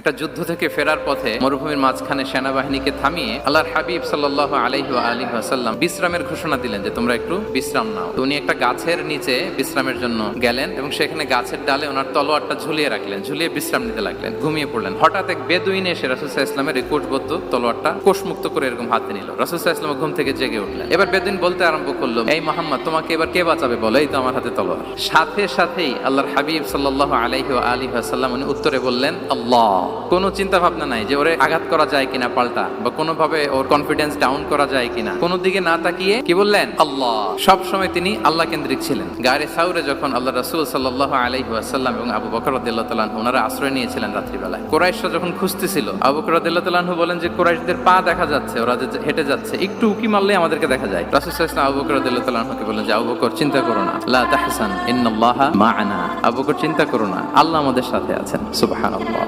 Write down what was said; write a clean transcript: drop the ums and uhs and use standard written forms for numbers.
একটা যুদ্ধ থেকে ফেরার পথে মরুভূমির মাঝখানে সেনাবাহিনীকে থামিয়ে আল্লাহর হাবিব সাল্লাল্লাহু আলাইহি ওয়া আলিহি ওয়াসাল্লাম বিশ্রামের ঘোষণা দিলেন যে তোমরা একটু বিশ্রাম নাও। তো উনি একটা গাছের নিচে বিশ্রামের জন্য গেলেন এবং সেখানে গাছের ডালে ওনার তলোয়ারটা ঝুলিয়ে রাখলেন, ঝুলিয়ে বিশ্রাম নিতে লাগলেন, ঘুমিয়ে পড়লেন। হঠাৎ এক বেদুইন এসে রাসূল সাল্লাল্লাহু আলাইহি ওয়াসাল্লামের এই কোষবদ্ধ তলোয়ারটা কোষমুক্ত করে এরকম হাতে নিল। রাসূল সাল্লাল্লাহু আলাইহি ওয়াসাল্লাম ঘুম থেকে জেগে উঠলেন। এবার বেদুইন বলতে আরম্ভ করলো, এই মুহাম্মদ, তোমাকে এবার কে বাঁচাবে বলো, এই তো আমার হাতে তলোয়ার। সাথে সাথেই আল্লাহর হাবিব সাল্লাল্লাহু আলাইহি ওয়া আলিহি ওয়াসাল্লাম উনি উত্তরে বললেন আল্লাহ। কোনো চিন্তা ভাবনা নাই যে ওরে আঘাত করা যায় কিনা পাল্টা, বা কোনোভাবে ওর কনফিডেন্স ডাউন করা যায় কিনা, কোনো দিকে না তাকিয়ে কি বললেন? আল্লাহ। সব সময় তিনি আল্লাহ কেন্দ্রিক ছিলেন। গায়ে সাউরে যখন আল্লাহ রাসূল সাল্লাল্লাহু আলাইহি ওয়াসাল্লাম এবং আবু বকর রাদিয়াল্লাহু তাআলা আনহু ওনারা আশ্রয় নিয়েছিলেন রাত্রিবেলায়, কুরাইশরা যখন খুঁজতেছিল, আবু বকর রাদিয়াল্লাহু তাআলা আনহু বলেন যে কুরাইশদের পা দেখা যাচ্ছে, ওরা যে হেঁটে যাচ্ছে, একটু উকি মারলে আমাদেরকে দেখা যায়। রাসূল সাল্লাল্লাহু আলাইহি ওয়াসাল্লাম আবু বকর রাদিয়াল্লাহু তাআলা আনহুকে বলেন যে আবু বকর, চিন্তা করো না, লা তাহসান ইন্নাল্লাহা মা'ানা। আবু বকর, চিন্তা করো না, আল্লাহ আমাদের সাথে আছেন। সুবহানাল্লাহ।